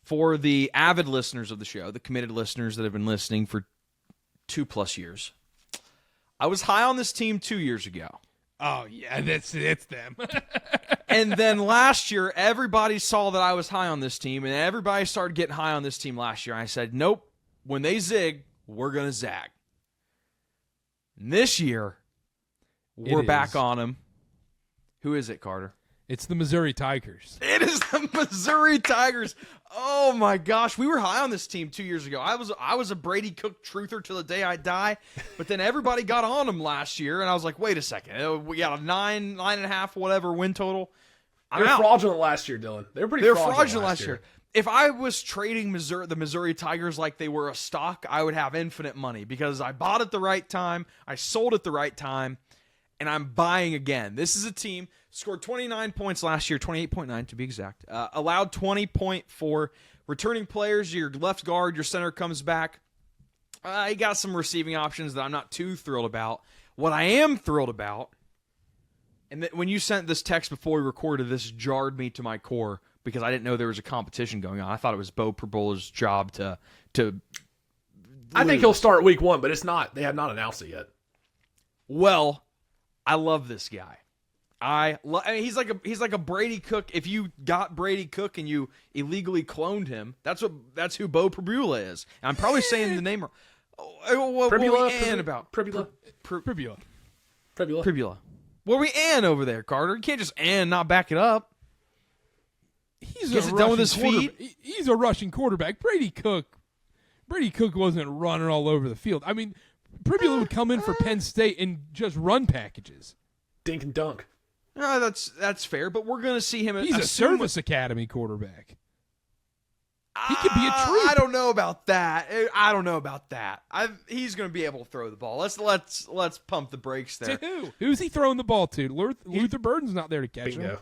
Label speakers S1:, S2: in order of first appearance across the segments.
S1: for the avid listeners of the show, the committed listeners that have been listening for 2+ years, I was high on this team 2 years ago.
S2: Oh, yeah, it's them.
S1: And then last year, everybody saw that I was high on this team, and everybody started getting high on this team last year. I said, nope, when they zig, we're going to zag. And this year, we're back on them. Who is it, Carter?
S2: It's the Missouri Tigers.
S1: It is the Missouri Tigers. Oh, my gosh. We were high on this team 2 years ago. I was a Brady Cook truther till the day I die, but then everybody got on them last year, and I was like, wait a second. We got a 9.5, whatever win total.
S3: They were fraudulent last year, Dylan. They were fraudulent last year.
S1: If I was trading the Missouri Tigers like they were a stock, I would have infinite money because I bought at the right time, I sold at the right time, and I'm buying again. This is a team scored 29 points last year, 28.9 to be exact. Allowed 20.4. Returning players, your left guard, your center comes back. You got some receiving options that I'm not too thrilled about. What I am thrilled about, and when you sent this text before we recorded, this jarred me to my core because I didn't know there was a competition going on. I thought it was Bo Perbola's job to
S3: I think he'll start week 1, but it's not. They have not announced it yet.
S1: Well, I love this guy. He's like a Brady Cook. If you got Brady Cook and you illegally cloned him, that's who Bo Perbula is. And I'm probably saying the name wrong. What are we about?
S2: Pribula.
S1: What are we over there, Carter? You can't just not back it up.
S2: He's
S1: done with his feet.
S2: He's a rushing quarterback. Brady Cook wasn't running all over the field. I mean, Pribula would come in for Penn State and just run packages.
S3: Dink and dunk.
S1: No, that's fair, but we're going to see him.
S2: He's a service academy quarterback. He could be a treat.
S1: I don't know about that. He's going to be able to throw the ball. Let's pump the brakes there.
S2: To who? Who's he throwing the ball to? Luther Burden's not there to catch him.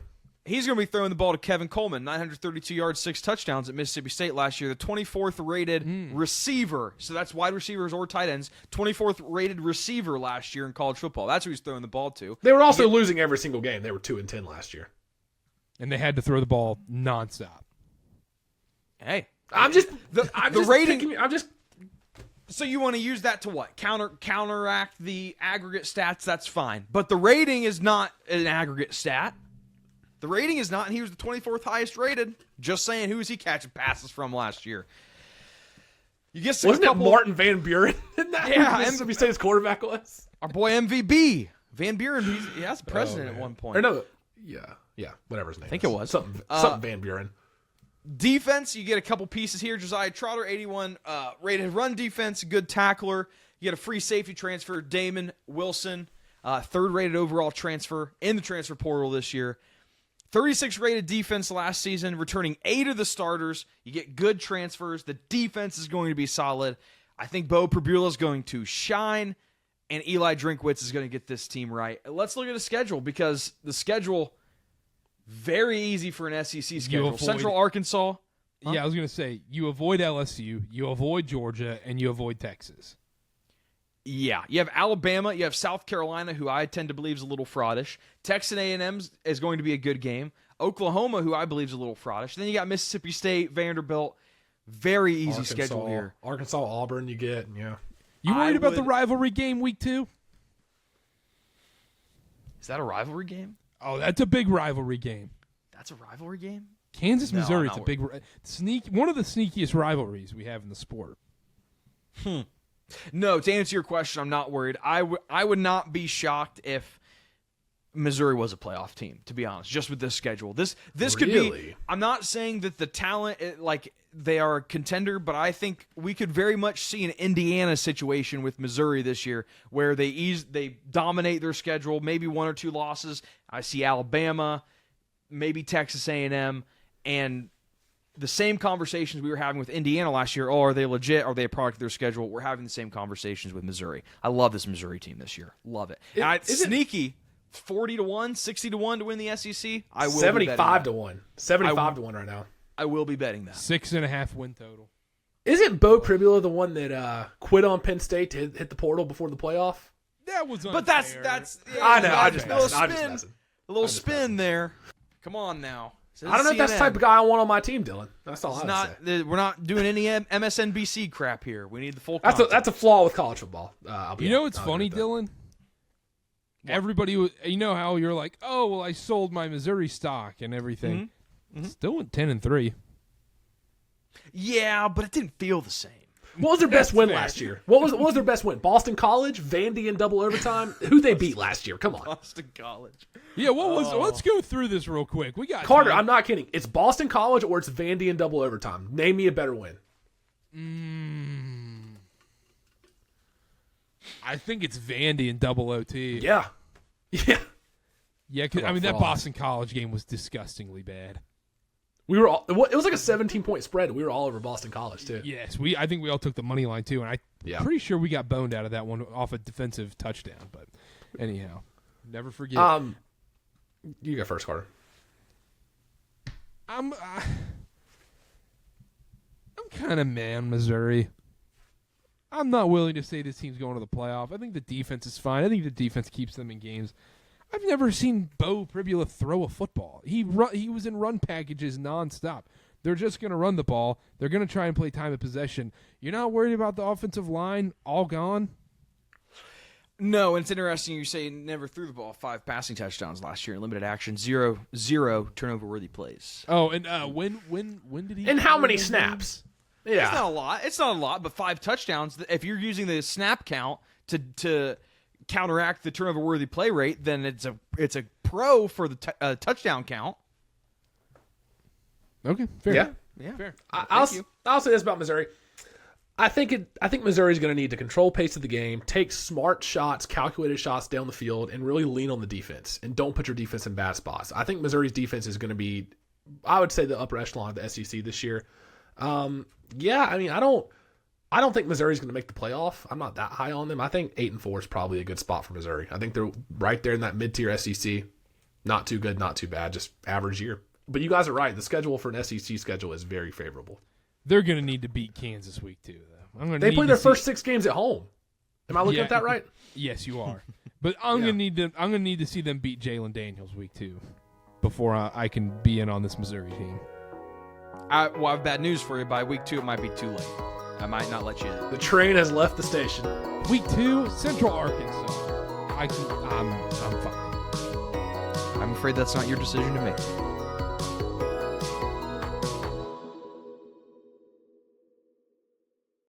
S1: He's going to be throwing the ball to Kevin Coleman, 932 yards, 6 touchdowns at Mississippi State last year, the 24th rated receiver. So that's wide receivers or tight ends. 24th rated receiver last year in college football. That's who he's throwing the ball to.
S3: They were also losing every single game. They were 2-10 last year.
S2: And they had to throw the ball nonstop.
S1: Hey.
S3: the rating.
S1: So you want to use that to what? Counteract the aggregate stats? That's fine. But the rating is not an aggregate stat. The rating is not, and he was the 24th highest rated. Just saying, who was he catching passes from last year?
S3: Wasn't it Martin Van Buren in that?
S1: Yeah,
S3: Mississippi State's quarterback was?
S1: Our boy MVB. Van Buren, he was president at one point.
S3: Or no, yeah, whatever his name is.
S1: I think it was.
S3: Something Van Buren.
S1: Defense, you get a couple pieces here. Josiah Trotter, 81 rated run defense, good tackler. You get a free safety transfer, Damon Wilson, 3rd rated overall transfer in the transfer portal this year. 36 rated defense last season, returning 8 of the starters. You get good transfers. The defense is going to be solid. I think Bo Perbula is going to shine, and Eli Drinkwitz is going to get this team right. Let's look at the schedule, because the schedule, very easy for an SEC schedule. Central Arkansas. Huh?
S2: Yeah, I was going to say, you avoid LSU, you avoid Georgia, and you avoid Texas.
S1: Yeah, you have Alabama, you have South Carolina, who I tend to believe is a little fraudish. Texas A&M is going to be a good game. Oklahoma, who I believe is a little fraudish. Then you got Mississippi State, Vanderbilt. Very easy schedule here.
S3: Arkansas, Auburn, you get, yeah.
S2: You worried about the rivalry game week 2?
S1: Is that a rivalry game?
S2: Oh, that's a big rivalry game.
S1: That's a rivalry game?
S2: Kansas, Missouri, it's a big one of the sneakiest rivalries we have in the sport.
S1: No, to answer your question, I'm not worried. I would not be shocked if Missouri was a playoff team, to be honest, just with this schedule. This could be – I'm not saying that the talent, they are a contender, but I think we could very much see an Indiana situation with Missouri this year where they dominate their schedule, maybe 1 or 2 losses. I see Alabama, maybe Texas A&M, and – the same conversations we were having with Indiana last year. Oh, are they legit? Are they a product of their schedule? We're having the same conversations with Missouri. I love this Missouri team this year. Love it. It's sneaky. 40-1, 60-1 to win the SEC. I will
S3: 75-1. 75-1 right now.
S1: I will be betting that.
S2: 6.5 win total.
S3: Isn't Bo Perbula the one that quit on Penn State to hit the portal before the playoff?
S2: That was unfair.
S1: But that's
S3: I know. I'm just messing.
S1: A little spin there. Come on now.
S3: I don't know if that's the type of guy I want on my team, Dylan. That's all I would say.
S1: We're not doing any MSNBC crap here. We need the full
S3: That's
S1: content.
S3: that's a flaw with college football.
S2: You know what's funny, Dylan? Everybody, you know how you're like, oh, well, I sold my Missouri stock and everything. Still went 10-3.
S1: Yeah, but it didn't feel the same.
S3: What was their best win last year? What was their best win? Boston College, Vandy in double overtime. Who they beat last year? Come on,
S1: Boston College.
S2: Yeah, what was? Let's go through this real quick. We got
S3: Carter.
S2: time.
S3: I'm not kidding. It's Boston College or it's Vandy in double overtime. Name me a better win.
S2: I think it's Vandy in double OT.
S3: Yeah.
S2: Yeah. 'Cause, I mean, that Boston College game was disgustingly bad.
S3: We were all. It was like a 17-point spread. We were all over Boston College too.
S2: Yes, I think we all took the money line too, and I'm pretty sure we got boned out of that one off a defensive touchdown. But anyhow, never forget.
S3: You go first, Carter.
S2: I'm kind of mad, Missouri. I'm not willing to say this team's going to the playoff. I think the defense is fine. I think the defense keeps them in games. I've never seen Bo Pribula throw a football. He was in run packages nonstop. They're just going to run the ball. They're going to try and play time of possession. You're not worried about the offensive line all gone?
S1: No, it's interesting you say he never threw the ball. 5 passing touchdowns last year in limited action. 0 turnover-worthy plays.
S2: Oh, and when did he?
S3: And how many snaps? Yeah,
S1: It's not a lot. It's not a lot, but 5 touchdowns. If you're using the snap count to counteract the turnover-worthy play rate, then it's a pro for the touchdown count.
S2: Okay, fair.
S1: Yeah.
S2: Fair.
S3: I'll say this about Missouri. I think Missouri's going to need to control pace of the game, take smart shots, calculated shots down the field, and really lean on the defense. And don't put your defense in bad spots. I think Missouri's defense is going to be, I would say, the upper echelon of the SEC this year. Yeah, I mean, I don't think Missouri's going to make the playoff. I'm not that high on them. I think 8-4 is probably a good spot for Missouri. I think they're right there in that mid-tier SEC. Not too good, not too bad, just average year. But you guys are right. The schedule for an SEC schedule is very favorable.
S2: They're going to need to beat Kansas week 2, though.
S3: They play their first 6 games at home. Am I looking at that right?
S2: Yes, you are. But I'm going to need to see them beat Jalen Daniels week 2 before I can be in on this Missouri team.
S1: I have bad news for you. By week 2, it might be too late. I might not let you in.
S3: The train has left the station.
S2: Week 2, Central Arkansas. I'm fine.
S1: I'm afraid that's not your decision to make.